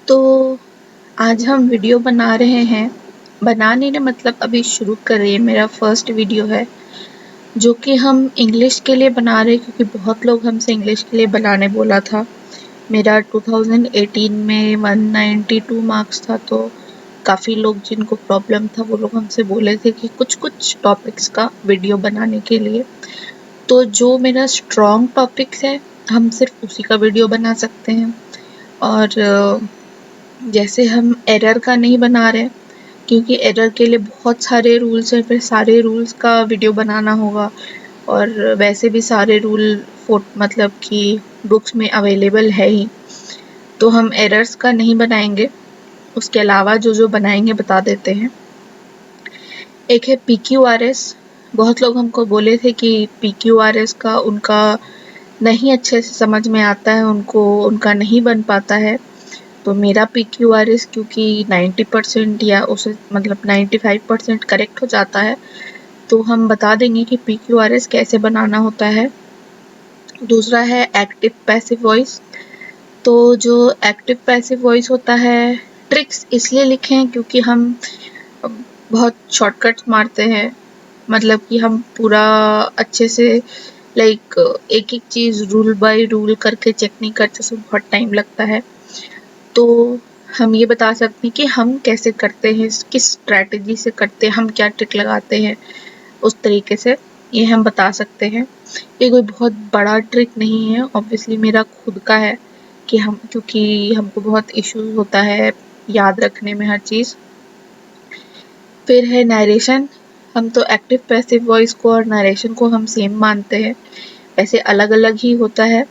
तो आज हम वीडियो बना रहे हैं। बनाने ने मतलब अभी शुरू कर रही है, मेरा फर्स्ट वीडियो है जो कि हम इंग्लिश के लिए बना रहे हैं क्योंकि बहुत लोग हमसे इंग्लिश के लिए बनाने बोला था। मेरा 2018 में 192 मार्क्स था, तो काफ़ी लोग जिनको प्रॉब्लम था वो लोग हमसे बोले थे कि कुछ टॉपिक्स का वीडियो बनाने के लिए। तो जो मेरा स्ट्रॉन्ग टॉपिक्स है हम सिर्फ उसी का वीडियो बना सकते हैं। और जैसे हम एरर का नहीं बना रहे क्योंकि एरर के लिए बहुत सारे रूल्स हैं, फिर सारे रूल्स का वीडियो बनाना होगा और वैसे भी सारे रूल मतलब कि बुक्स में अवेलेबल है ही, तो हम एरर्स का नहीं बनाएंगे। उसके अलावा जो जो बनाएंगे बता देते हैं। एक है PQRS। बहुत लोग हमको बोले थे कि PQRS का उनका नहीं अच्छे से समझ में आता है, उनको उनका नहीं बन पाता है। तो मेरा PQRS क्योंकि 90% या उसे मतलब 95% करेक्ट हो जाता है, तो हम बता देंगे कि PQRS कैसे बनाना होता है। दूसरा है एक्टिव पैसिव वॉइस। तो जो एक्टिव पैसिव वॉइस होता है, ट्रिक्स इसलिए लिखे हैं क्योंकि हम बहुत शॉर्टकट्स मारते हैं, मतलब कि हम पूरा अच्छे से लाइक एक एक चीज़ रूल बाय रूल करके चेक नहीं करते, उसमें बहुत टाइम लगता है। तो हम ये बता सकते हैं कि हम कैसे करते हैं, किस स्ट्रैटेजी से करते हैं, हम क्या ट्रिक लगाते हैं, उस तरीके से ये हम बता सकते हैं। ये कोई बहुत बड़ा ट्रिक नहीं है, ऑब्वियसली मेरा खुद का है कि हम क्योंकि हमको बहुत इश्यूज होता है याद रखने में हर चीज़। फिर है नरेशन। हम तो एक्टिव पैसिव वॉइस को और नरेशन को हम सेम मानते हैं, वैसे अलग अलग ही होता है,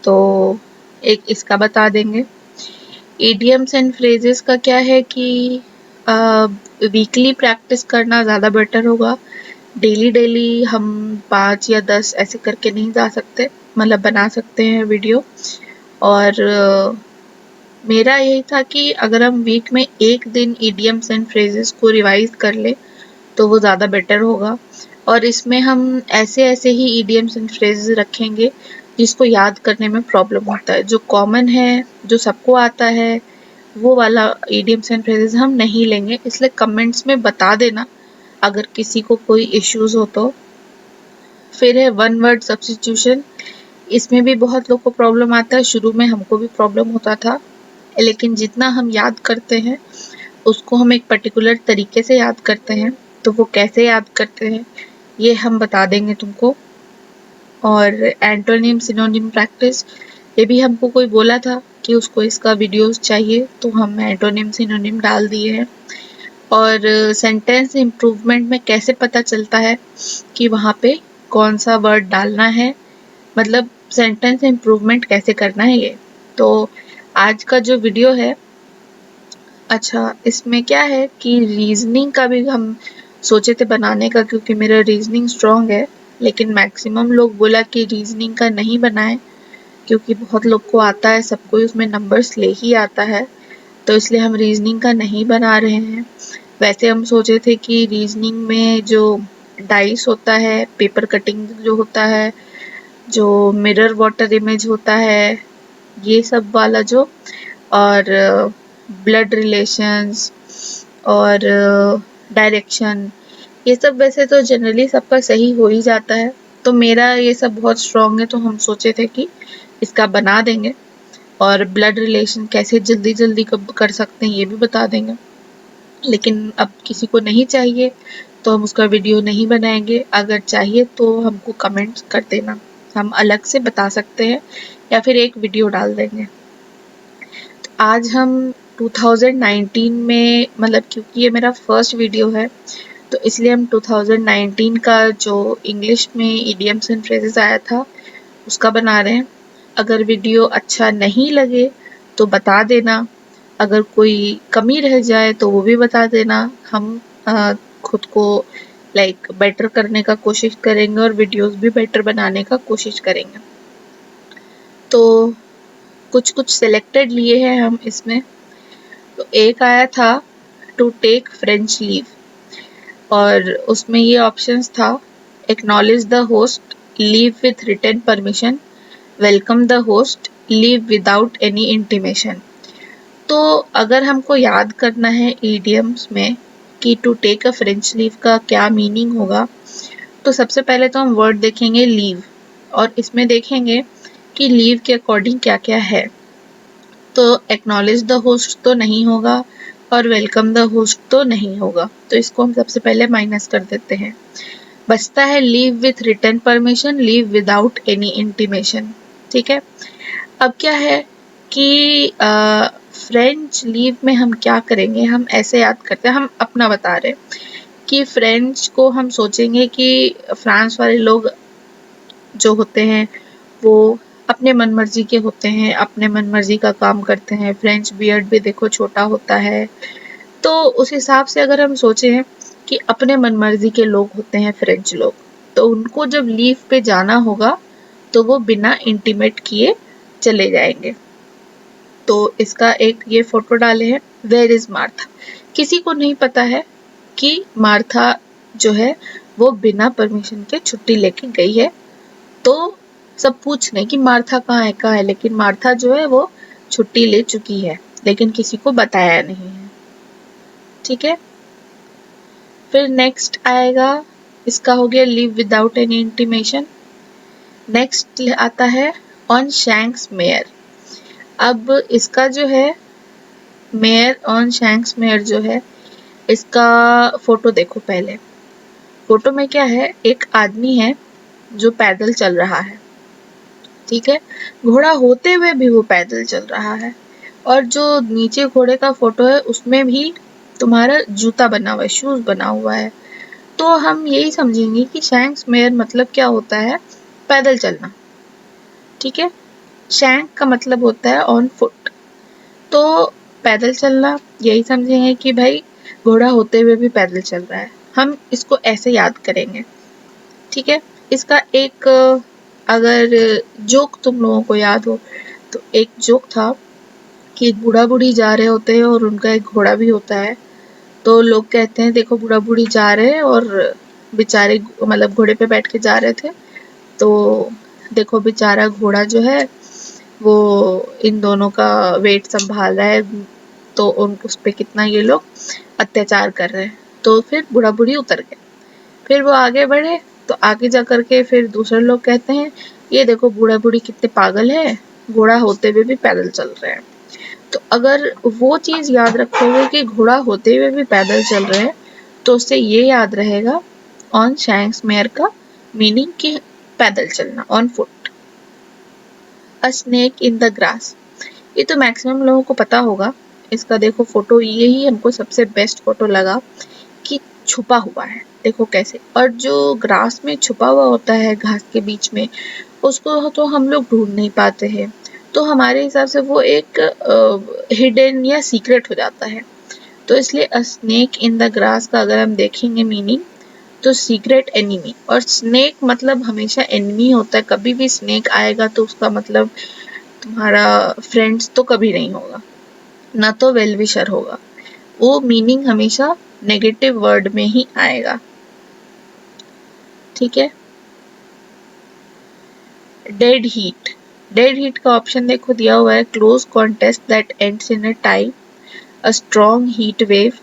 तो एक इसका बता देंगे। इडियम्स एंड फ्रेजेस का क्या है कि वीकली प्रैक्टिस करना ज़्यादा बेटर होगा। डेली डेली हम 5 या 10 ऐसे करके नहीं जा सकते, मतलब बना सकते हैं वीडियो। और मेरा यही था कि अगर हम वीक में एक दिन इडियम्स एंड फ्रेजेस को रिवाइज कर ले तो वो ज़्यादा बेटर होगा। और इसमें हम ऐसे ऐसे ही इडियम्स एंड फ्रेजेस रखेंगे जिसको याद करने में प्रॉब्लम होता है, जो कॉमन है, जो सबको आता है, वो वाला इडियम्स एंड फ्रेजेस हम नहीं लेंगे। इसलिए कमेंट्स में बता देना अगर किसी को कोई इश्यूज हो तो। फिर है वन वर्ड सब्स्टिट्यूशन। इसमें भी बहुत लोग को प्रॉब्लम आता है, शुरू में हमको भी प्रॉब्लम होता था, लेकिन जितना हम याद करते हैं उसको हम एक पर्टिकुलर तरीके से याद करते हैं, तो वो कैसे याद करते हैं ये हम बता देंगे तुमको। और एंटोनिम सिनोनिम प्रैक्टिस, ये भी हमको कोई बोला था कि उसको इसका वीडियोस चाहिए, तो हम एंटोनिम सिनोनिम डाल दिए हैं। और सेंटेंस इम्प्रूवमेंट में कैसे पता चलता है कि वहाँ पे कौन सा वर्ड डालना है, मतलब सेंटेंस इम्प्रूवमेंट कैसे करना है ये। तो आज का जो वीडियो है, अच्छा इसमें क्या है कि रीजनिंग का भी हम सोचे थे बनाने का क्योंकि मेरा रीजनिंग स्ट्रॉन्ग है, लेकिन मैक्सिमम लोग बोला कि रीजनिंग का नहीं बनाए क्योंकि बहुत लोग को आता है, सबको उसमें नंबर्स ले ही आता है, तो इसलिए हम रीजनिंग का नहीं बना रहे हैं। वैसे हम सोचे थे कि रीजनिंग में जो डाइस होता है, पेपर कटिंग जो होता है, जो मिरर वाटर इमेज होता है, ये सब वाला जो, और ब्लड रिलेशंस और डायरेक्शन, ये सब वैसे तो जनरली सबका सही हो ही जाता है, तो मेरा ये सब बहुत स्ट्रॉन्ग है, तो हम सोचे थे कि इसका बना देंगे। और ब्लड रिलेशन कैसे जल्दी जल्दी कर सकते हैं ये भी बता देंगे, लेकिन अब किसी को नहीं चाहिए तो हम उसका वीडियो नहीं बनाएंगे। अगर चाहिए तो हमको कमेंट्स कर देना, हम अलग से बता सकते हैं या फिर एक वीडियो डाल देंगे। तो आज हम 2019 में, मतलब क्योंकि ये मेरा फर्स्ट वीडियो है तो इसलिए हम 2019 का जो इंग्लिश में इडियम्स एंड फ्रेजेस आया था उसका बना रहे हैं। अगर वीडियो अच्छा नहीं लगे तो बता देना, अगर कोई कमी रह जाए तो वो भी बता देना। हम खुद को लाइक बेटर करने का कोशिश करेंगे और वीडियोस भी बेटर बनाने का कोशिश करेंगे। तो कुछ कुछ सिलेक्टेड लिए हैं हम इसमें। तो एक आया था टू टेक फ्रेंच लीव, और उसमें ये ऑप्शंस था acknowledge the host, leave with written permission, welcome the host, leave without any intimation. तो अगर हमको याद करना है इडियम्स में कि to take a French leave का क्या मीनिंग होगा, तो सबसे पहले तो हम वर्ड देखेंगे लीव, और इसमें देखेंगे कि लीव के अकॉर्डिंग क्या क्या है। तो एक्नॉलेज द होस्ट तो नहीं होगा और वेलकम द होस्ट तो नहीं होगा, तो इसको हम सबसे पहले माइनस कर देते हैं। बचता है leave with return permission, leave without any intimation. ठीक है, अब क्या है कि फ्रेंच लीव में हम क्या करेंगे, हम ऐसे याद करते हैं, हम अपना बता रहे हैं कि फ्रेंच को हम सोचेंगे कि फ्रांस वाले लोग जो होते हैं वो अपने मनमर्जी के होते हैं, अपने मनमर्जी का काम करते हैं। फ्रेंच बियर्ड भी देखो छोटा होता है, तो उस हिसाब से अगर हम सोचें कि अपने मनमर्जी के लोग होते हैं फ्रेंच लोग, तो उनको जब लीव पे जाना होगा तो वो बिना इंटीमेट किए चले जाएंगे। तो इसका एक ये फोटो डाले हैं, वेयर इज मार्था। किसी को नहीं पता है कि मार्था जो है वो बिना परमिशन के छुट्टी लेके गई है। तो सब पूछ रहे कि मार्था कहाँ है, लेकिन मार्था जो है वो छुट्टी ले चुकी है, लेकिन किसी को बताया नहीं है। ठीक है, फिर नेक्स्ट आएगा, इसका हो गया leave without any intimation. Next आता है ऑन शैंक्स मेयर। अब इसका जो है मेयर, ऑन शैंक्स मेयर जो है, इसका फोटो देखो पहले। फोटो में क्या है, एक आदमी है जो पैदल चल रहा है। ठीक है, घोड़ा होते हुए भी वो पैदल चल रहा है, और जो नीचे घोड़े का फोटो है उसमें भी तुम्हारा जूता बना हुआ है, शूज बना हुआ है। तो हम यही समझेंगे कि शैंक्स मेयर मतलब क्या होता है, पैदल चलना। ठीक है, शैंक का मतलब होता है ऑन फुट, तो पैदल चलना, यही समझेंगे कि भाई घोड़ा होते हुए भी पैदल चल रहा है, हम इसको ऐसे याद करेंगे। ठीक है, इसका एक अगर जोक तुम लोगों को याद हो, तो एक जोक था कि एक बूढ़ा बूढ़ी जा रहे होते हैं और उनका एक घोड़ा भी होता है। तो लोग कहते हैं देखो बूढ़ा बूढ़ी जा रहे हैं और बेचारे मतलब घोड़े पे बैठ के जा रहे थे, तो देखो बेचारा घोड़ा जो है वो इन दोनों का वेट संभाल रहा है, तो उस पे कितना ये लोग अत्याचार कर रहे हैं। तो फिर बूढ़ा बूढ़ी उतर गए, फिर वो आगे बढ़े, तो आगे जा करके फिर दूसरे लोग कहते हैं ये देखो बूढ़ा बूढ़ी कितने पागल है, घोड़ा होते हुए भी पैदल चल रहे हैं। तो अगर वो चीज याद रखोगे कि घोड़ा होते हुए भी पैदल चल रहे हैं, तो उससे ये याद रहेगा ऑन शैंक्स मेयर का मीनिंग कि पैदल चलना, on foot. A snake in the grass, ये तो मैक्सिमम लोगों को पता होगा। इसका देखो फोटो, ये ही हमको सबसे बेस्ट फोटो लगा कि छुपा हुआ है, देखो कैसे, और जो ग्रास में छुपा हुआ होता है घास के बीच में, उसको तो हम लोग ढूंढ नहीं पाते हैं, तो हमारे हिसाब से वो एक हिडन या सीक्रेट हो जाता है। तो इसलिए अ स्नेक इन द ग्रास का अगर हम देखेंगे मीनिंग, तो सीक्रेट एनिमी, और स्नेक मतलब हमेशा एनिमी होता है। कभी भी स्नेक आएगा तो उसका मतलब तुम्हारा फ्रेंड्स तो कभी नहीं होगा, ना तो वेल विशर होगा, वो मीनिंग हमेशा नेगेटिव वर्ड में ही आएगा। ठीक है, डेड हीट, डेड हीट का ऑप्शन देखो दिया हुआ है, close contest that ends in a tie, a strong heat wave,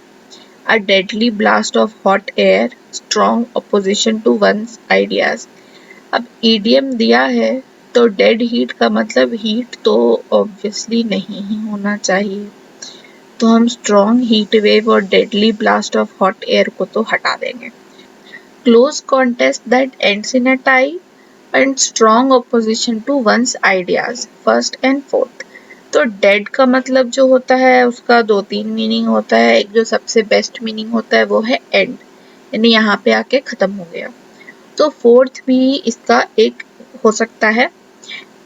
a deadly blast of hot air, strong opposition to one's ideas। अब ईडीएम दिया है तो डेड हीट का मतलब हीट तो ऑब्वियसली नहीं ही होना चाहिए, तो हम स्ट्रॉन्ग हीट वेव और deadly blast of hot air को तो हटा देंगे। Close contest that ends in a tie and strong opposition to one's ideas, first and fourth. तो डेड का मतलब जो होता है उसका दो तीन मीनिंग होता है, एक जो सबसे बेस्ट मीनिंग होता है वो है एंड, यानी यहाँ पे आके खत्म हो गया। तो फोर्थ भी इसका एक हो सकता है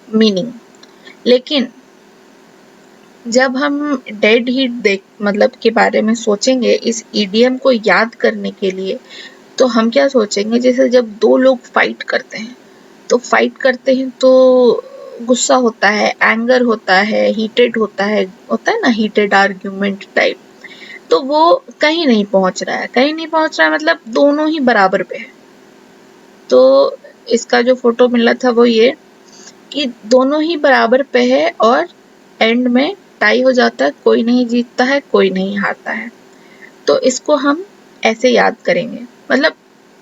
मीनिंग, लेकिन जब हम डेड हीट देख मतलब के बारे में सोचेंगे इस ईडीएम को याद करने के लिए, तो हम क्या सोचेंगे, जैसे जब दो लोग फाइट करते हैं, तो फाइट करते हैं तो गुस्सा होता है, एंगर होता है, हीटेड होता है ना, हीटेड आर्ग्यूमेंट टाइप। तो वो कहीं नहीं पहुंच रहा है, कहीं नहीं पहुंच रहा है मतलब दोनों ही बराबर पे है। तो इसका जो फोटो मिला था वो ये कि दोनों ही बराबर पे है और एंड में टाई हो जाता है, कोई नहीं जीतता है, कोई नहीं हारता है। तो इसको हम ऐसे याद करेंगे, मतलब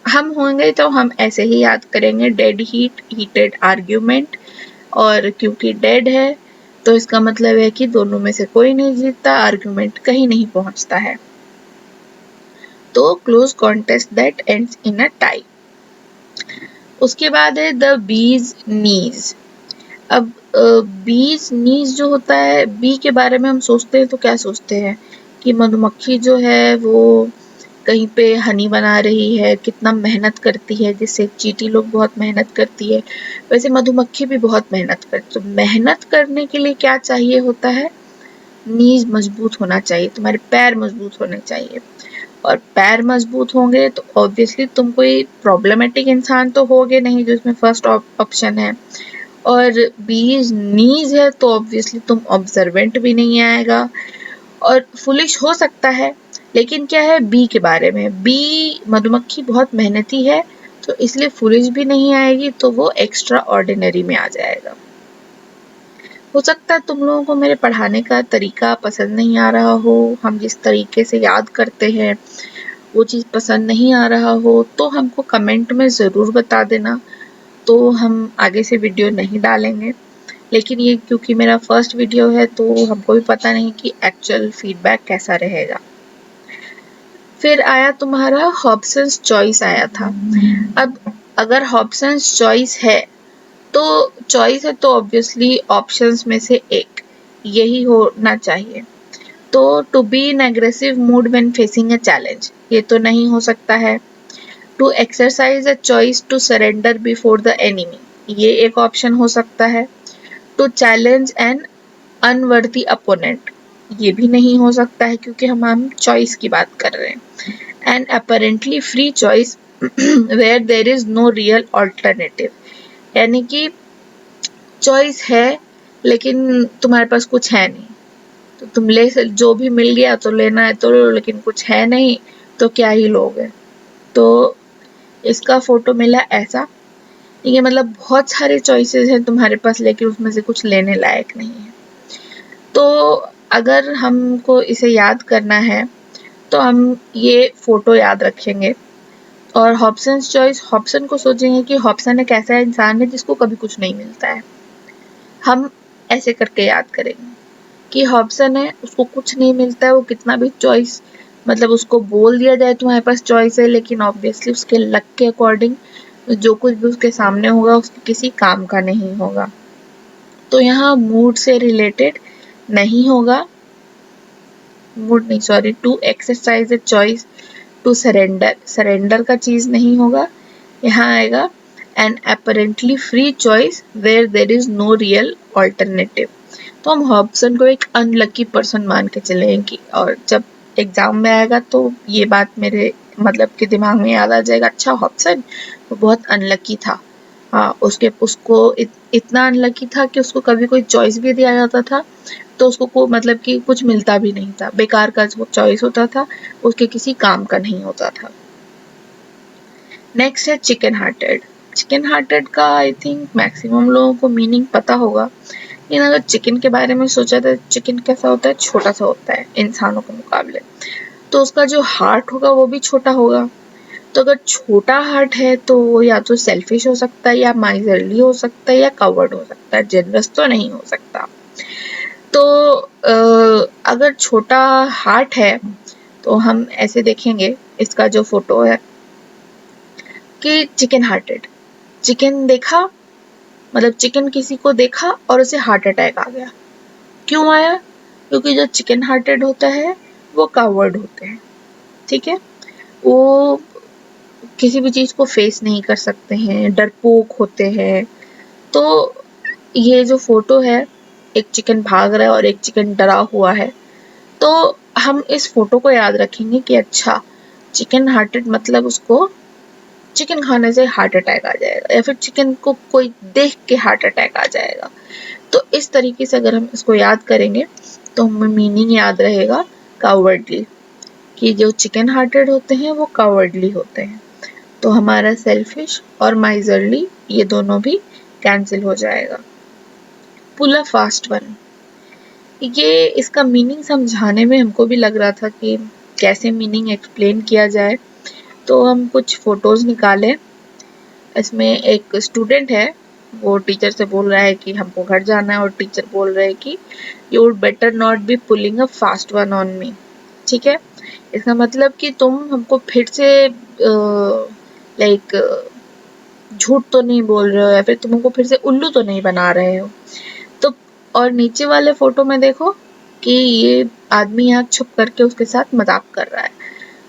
हम होंगे तो हम ऐसे ही याद करेंगे, डेड हीट, हीटेड आर्ग्यूमेंट। और क्योंकि डेड है तो इसका मतलब है कि दोनों में से कोई नहीं जीतता, आर्ग्यूमेंट कहीं नहीं पहुंचता है। तो close contest that ends in a tie. उसके बाद है द बीज नीज। अब बीज नीज जो होता है, बी के बारे में हम सोचते हैं तो क्या सोचते हैं कि मधुमक्खी जो है वो कहीं पे हनी बना रही है, कितना मेहनत करती है, जिससे चींटी लोग बहुत मेहनत करती है, वैसे मधुमक्खी भी बहुत मेहनत करती है। तो मेहनत करने के लिए क्या चाहिए होता है, नीज मजबूत होना चाहिए, तुम्हारे पैर मजबूत होने चाहिए। और पैर मजबूत होंगे तो ऑब्वियसली तुम कोई प्रॉब्लमेटिक इंसान तो होगे नहीं, जो इसमें फर्स्ट ऑप्शन है। और बीज नीज है तो ऑब्वियसली तुम ऑब्जर्वेंट भी नहीं आएगा, और फुलिश हो सकता है, लेकिन क्या है बी के बारे में, बी मधुमक्खी बहुत मेहनती है तो इसलिए फुलिश भी नहीं आएगी, तो वो एक्स्ट्रा ऑर्डिनरी में आ जाएगा। हो सकता है तुम लोगों को मेरे पढ़ाने का तरीका पसंद नहीं आ रहा हो, हम जिस तरीके से याद करते हैं वो चीज़ पसंद नहीं आ रहा हो, तो हमको कमेंट में ज़रूर बता देना, तो हम आगे से वीडियो नहीं डालेंगे। लेकिन ये क्योंकि मेरा फर्स्ट वीडियो है तो हमको भी पता नहीं कि एक्चुअल फीडबैक कैसा रहेगा। फिर आया तुम्हारा हॉब्सन्स चॉइस आया था। अब अगर हॉब्सन्स चॉइस है तो ऑब्वियसली ऑप्शंस में से एक यही होना चाहिए। तो to be in aggressive mood when facing a challenge, ये तो नहीं हो सकता है। To exercise a choice to surrender before the enemy, ये एक ऑप्शन हो सकता है। To challenge an unworthy opponent, ये भी नहीं हो सकता है क्योंकि हम चॉइस की बात कर रहे हैं। And apparently free choice where there is no real alternative, यानी कि चॉइस है लेकिन तुम्हारे पास कुछ है नहीं, तो तुम ले जो भी मिल गया तो लेना है तो लो, लेकिन कुछ है नहीं तो क्या ही लोगे। तो इसका फोटो मिला ऐसा, ठीक है, मतलब बहुत सारे चॉइसेस हैं तुम्हारे पास लेकिन उसमें से कुछ लेने लायक नहीं है। तो अगर हमको इसे याद करना है तो हम ये फोटो याद रखेंगे, और हॉब्सन्स चॉइस, हॉब्सन को सोचेंगे कि हॉब्सन एक ऐसा इंसान है जिसको कभी कुछ नहीं मिलता है। हम ऐसे करके याद करेंगे कि हॉब्सन है, उसको कुछ नहीं मिलता है, वो कितना भी चॉइस, मतलब उसको बोल दिया जाए तुम्हारे पास चॉइस है, लेकिन ऑब्वियसली उसके लक के अकॉर्डिंग जो कुछ भी उसके सामने होगा उसके किसी काम का नहीं होगा। तो यहाँ मूड से रिलेटेड नहीं होगा, मूड नहीं sorry, to exercise a choice to surrender, surrender का चीज नहीं होगा। यहाँ आएगा an apparently free choice where there is no real alternative. तो हम हॉब्सन को एक अनलकी पर्सन मान के चलेंगे, और जब एग्जाम में आएगा तो ये बात मेरे मतलब के दिमाग में याद आ जाएगा, अच्छा हॉब्सन वो बहुत अनलकी था। हाँ, उसको इतना अनलकी था कि उसको कभी कोई चॉइस भी दिया जाता था तो उसको को मतलब कि कुछ मिलता भी नहीं था, बेकार का वो चॉइस होता था, उसके किसी काम का नहीं होता था। नेक्स्ट है चिकन हार्टेड। चिकन हार्टेड का आई थिंक मैक्सिमम लोगों को मीनिंग पता होगा, लेकिन अगर चिकन के बारे में सोचा तो चिकन कैसा होता है, छोटा सा होता है इंसानों के मुकाबले, तो उसका जो हार्ट होगा वो भी छोटा होगा। तो अगर छोटा हार्ट है तो वो या तो सेल्फिश हो सकता है, या माइजरली हो सकता है, या कवर्ड हो सकता है, जनरस तो नहीं हो सकता। तो अगर छोटा हार्ट है तो हम ऐसे देखेंगे इसका जो फोटो है कि चिकन हार्टेड, चिकन देखा मतलब चिकन किसी को देखा और उसे हार्ट अटैक आ गया। क्यों आया? क्योंकि जो चिकन हार्टेड होता है वो कावर्ड होते हैं, ठीक है, वो किसी भी चीज को फेस नहीं कर सकते हैं, डरपोक होते हैं। तो ये जो फोटो है, एक चिकन भाग रहा है और एक चिकन डरा हुआ है, तो हम इस फोटो को याद रखेंगे कि अच्छा चिकन हार्टेड मतलब उसको चिकन खाने से हार्ट अटैक आ जाएगा, या फिर चिकन को कोई देख के हार्ट अटैक आ जाएगा। तो इस तरीके से अगर हम इसको याद करेंगे तो हमें मीनिंग याद रहेगा कावर्डली, कि जो चिकन हार्टेड होते हैं वो कावर्डली होते हैं। तो हमारा सेल्फिश और माइजरली ये दोनों भी कैंसिल हो जाएगा। पुल अ फास्ट वन, ये इसका मीनिंग समझाने में हमको भी लग रहा था कि कैसे मीनिंग एक्सप्लेन किया जाए, तो हम कुछ फोटोज निकाले। इसमें एक स्टूडेंट है, वो टीचर से बोल रहा है कि हमको घर जाना है, और टीचर बोल रहे हैं कि you would better not be pulling a fast one on me. ठीक है, इसका मतलब कि तुम हमको फिर से लाइक झूठ तो नहीं बोल रहे हो, या फिर तुम हमको फिर से उल्लू तो नहीं बना रहे हो। तो और नीचे वाले फोटो में देखो कि ये आदमी यहाँ छुप करके उसके साथ मजाक कर रहा है।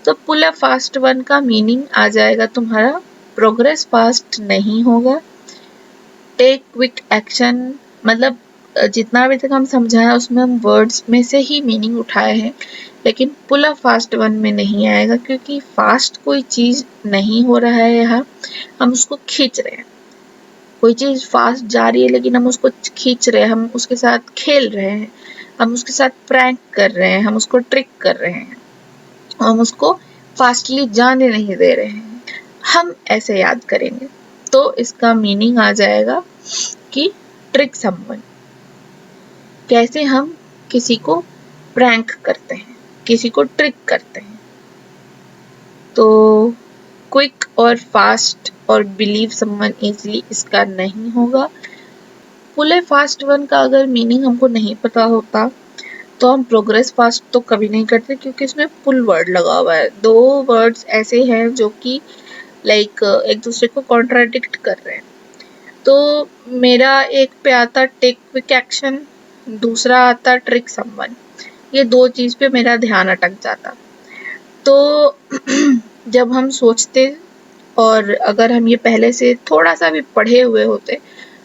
तो पुल अ फास्ट वन का मीनिंग आ जाएगा तुम्हारा प्रोग्रेस फास्ट नहीं होगा, टेक क्विक एक्शन। मतलब जितना अभी तक हम समझाया उसमें हम वर्ड्स में से ही मीनिंग उठाए हैं, लेकिन पुल अ फास्ट वन में नहीं आएगा, क्योंकि फास्ट कोई चीज नहीं हो रहा है यहाँ, हम उसको खींच रहे हैं। कोई चीज फास्ट जा रही है लेकिन हम उसको खींच रहे हैं, हम उसके साथ खेल रहे हैं, हम उसके साथ प्रैंक कर रहे हैं, हम उसको ट्रिक कर रहे हैं, हम उसको फास्टली जाने नहीं दे रहे हैं। हम ऐसे याद करेंगे तो इसका मीनिंग आ जाएगा कि ट्रिक समवन। कैसे हम किसी को प्रैंक करते हैं, किसी को ट्रिक करते हैं। तो क्विक और फास्ट और बिलीव समवन इजीली इसका नहीं होगा। पुल ए फास्ट वन का अगर मीनिंग हमको नहीं पता होता तो हम प्रोग्रेस फास्ट तो कभी नहीं करते, क्योंकि इसमें पुल वर्ड लगा हुआ है। दो वर्ड्स ऐसे हैं जो कि लाइक एक दूसरे को कॉन्ट्राडिक्ट कर रहे हैं। तो मेरा एक पे आता टेक क्विक एक्शन, दूसरा आता ट्रिक समवन। ये दो चीज पे मेरा ध्यान अटक जाता। तो जब हम सोचते, और अगर हम ये पहले से थोड़ा सा भी पढ़े हुए होते,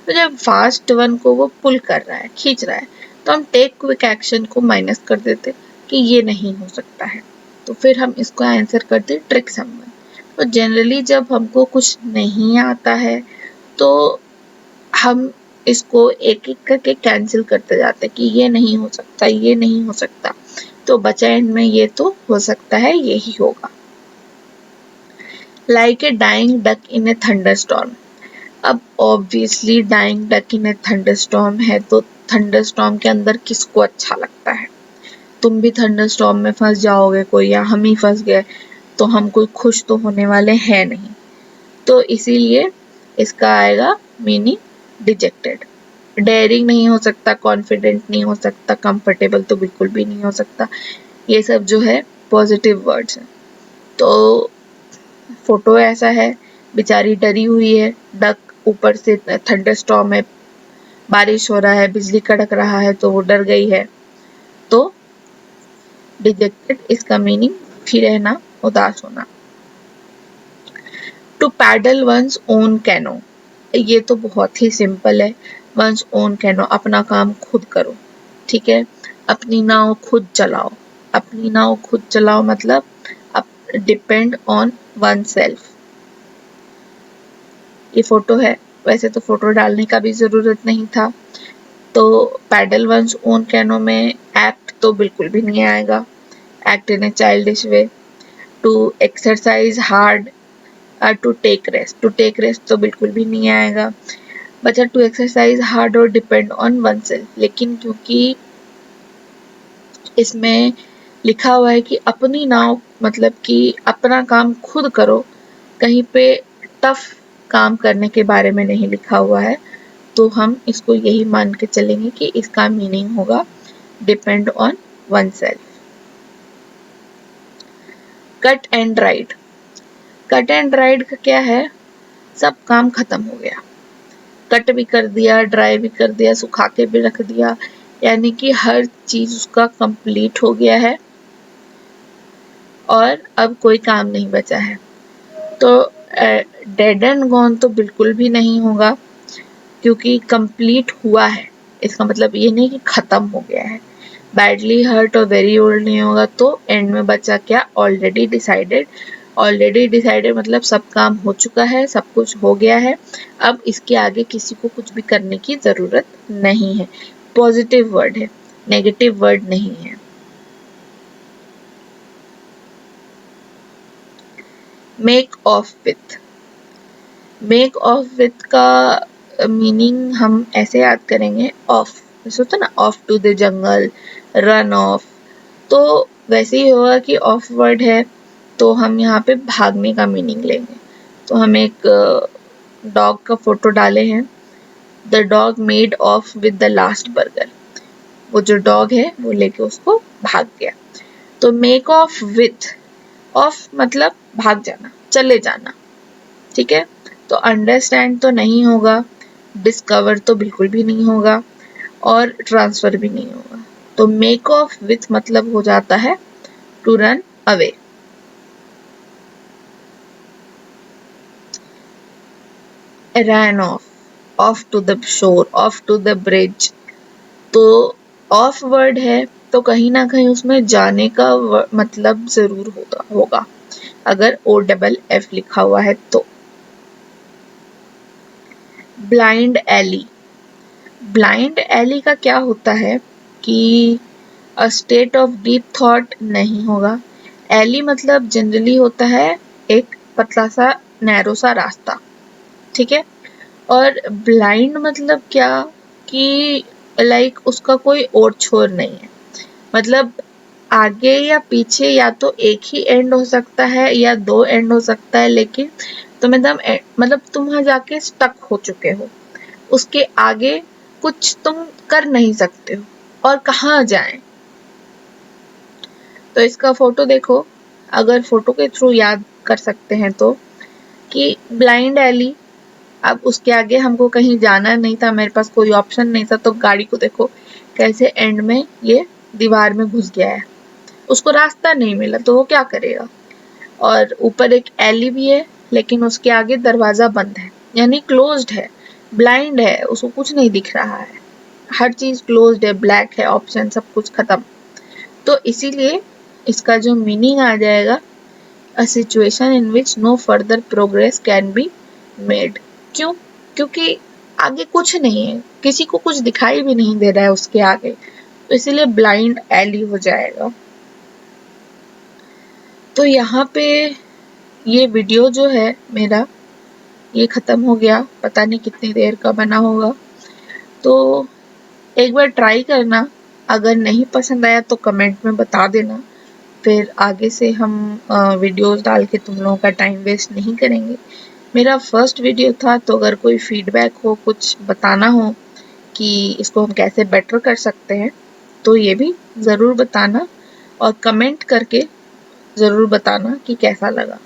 तो जब फास्ट वन को वो पुल कर रहा है, खींच रहा है, तो हम टेक क्विक एक्शन को माइनस कर देते कि ये नहीं हो सकता है, तो फिर हम इसको आंसर करते ट्रिक समवन। तो जनरली जब हमको कुछ नहीं आता है तो हम इसको एक एक करके कैंसिल करते जाते कि ये नहीं हो सकता, ये नहीं हो सकता, तो बचा एंड में ये तो हो सकता है, यही होगा। Like a dying duck in a thunderstorm. अब obviously dying duck in a thunderstorm है, तो थंडरस्टॉर्म के अंदर किसको अच्छा लगता है? तुम भी थंडरस्टॉर्म में फंस जाओगे कोई, या हम ही फंस गए, तो हम कोई खुश तो होने वाले हैं नहीं। तो इसीलिए इसका आएगा मीनिंग डिजेक्टेड। डेयरिंग नहीं हो सकता, कॉन्फिडेंट नहीं हो सकता, कंफर्टेबल तो बिल्कुल भी नहीं हो सकता। ये सब जो है पॉजिटिव वर्ड्स हैं। तो फोटो ऐसा है, बेचारी डरी हुई है, डक ऊपर से थंडरस्टॉर्म है, बारिश हो रहा है, बिजली कड़क रहा है, तो वो डर गई है। तो डिजेक्टेड इसका मीनिंग दुखी रहना, उदास होना। To paddle one's own canoe, ये तो बहुत ही सिंपल है। वंस ओन कैनो, अपना काम खुद करो, ठीक है, अपनी नाव खुद चलाओ। अपनी नाव खुद चलाओ मतलब डिपेंड ऑन वन सेल्फ। ये फोटो है, वैसे तो फोटो डालने का भी जरूरत नहीं था। तो पैडल वंस ओन कैनो में एक्ट तो बिल्कुल भी नहीं आएगा, act in a childish way. To exercise hard, to take rest, to take rest तो बिल्कुल भी नहीं आएगा। बचा टू एक्सरसाइज हार्ड और डिपेंड ऑन वन सेल्फ। लेकिन क्योंकि इसमें लिखा हुआ है कि अपनी नाव, मतलब कि अपना काम खुद करो, कहीं पे टफ काम करने के बारे में नहीं लिखा हुआ है, तो हम इसको यही मान के चलेंगे कि इसका मीनिंग होगा depend on one self. Cut and ride, cut and ride का क्या है? सब काम खत्म हो गया, कट भी कर दिया, ड्राई भी कर दिया, सुखा के भी रख दिया, यानी कि हर चीज उसका कंप्लीट हो गया है और अब कोई काम नहीं बचा है। तो डेड एंड गॉन तो बिल्कुल भी नहीं होगा, क्योंकि कंप्लीट हुआ है, इसका मतलब ये नहीं कि खत्म हो गया है। बैडली हर्ट और वेरी ओल्ड नहीं होगा, तो एंड में बचा क्या? Already decided. ऑलरेडी डिसाइडेड मतलब सब काम हो चुका है, सब कुछ हो गया है, अब इसके आगे किसी को कुछ भी करने की जरूरत नहीं है। पॉजिटिव वर्ड है, नेगेटिव वर्ड नहीं है। Make off with, make off with का मीनिंग हम ऐसे याद करेंगे, ऑफ जैसे होता ना off to the jungle, run off, तो वैसे ही होगा कि ऑफ वर्ड है तो हम यहाँ पे भागने का मीनिंग लेंगे। तो हम एक डॉग का फोटो डाले हैं, the dog made of with the last burger, वो जो डॉग है वो लेके उसको भाग गया। तो मेक ऑफ विथ, ऑफ मतलब भाग जाना, चले जाना, ठीक है। तो अंडरस्टैंड तो नहीं होगा, डिस्कवर तो बिल्कुल भी नहीं होगा, और ट्रांसफर भी नहीं होगा। तो मेक ऑफ विथ मतलब हो जाता है to run away. Ran off to the shore, off to the bridge, तो ऑफ वर्ड है तो कहीं ना कहीं उसमें जाने का मतलब जरूर होगा अगर OFF लिखा हुआ है तो। ब्लाइंड एली, ब्लाइंड एली का क्या होता है कि a state of deep thought नहीं होगा। एली मतलब जनरली होता है एक पतला सा नैरो सा रास्ता, ठीक है। और ब्लाइंड मतलब क्या कि लाइक उसका कोई और छोर नहीं है, मतलब आगे या पीछे या तो एक ही एंड हो सकता है या दो एंड हो सकता है, लेकिन तुम एकदम मतलब तुम वहां जाके स्टक हो चुके हो, उसके आगे कुछ तुम कर नहीं सकते हो, और कहाँ जाएं। तो इसका फोटो देखो, अगर फोटो के थ्रू याद कर सकते हैं तो, कि ब्लाइंड एली, अब उसके आगे हमको कहीं जाना नहीं था, मेरे पास कोई ऑप्शन नहीं था, तो गाड़ी को देखो कैसे एंड में ये दीवार में घुस गया है, उसको रास्ता नहीं मिला तो वो क्या करेगा। और ऊपर एक एली भी है लेकिन उसके आगे दरवाजा बंद है, यानी क्लोज्ड है, ब्लाइंड है, उसको कुछ नहीं दिख रहा है, हर चीज क्लोज्ड है, ब्लैक है, ऑप्शन सब कुछ खत्म। तो इसीलिए इसका जो मीनिंग आ जाएगा, a situation in which no further progress can be made. क्यों? क्योंकि आगे कुछ नहीं है, किसी को कुछ दिखाई भी नहीं दे रहा है उसके आगे, तो इसीलिए ब्लाइंड एली हो जाएगा। तो यहाँ पे ये वीडियो जो है मेरा ये ख़त्म हो गया, पता नहीं कितनी देर का बना होगा। तो एक बार ट्राई करना, अगर नहीं पसंद आया तो कमेंट में बता देना, फिर आगे से हम वीडियोस डाल के तुम लोगों का टाइम वेस्ट नहीं करेंगे। मेरा फर्स्ट वीडियो था, तो अगर कोई फीडबैक हो, कुछ बताना हो कि इसको हम कैसे बेटर कर सकते हैं, तो ये भी ज़रूर बताना, और कमेंट करके ज़रूर बताना कि कैसा लगा।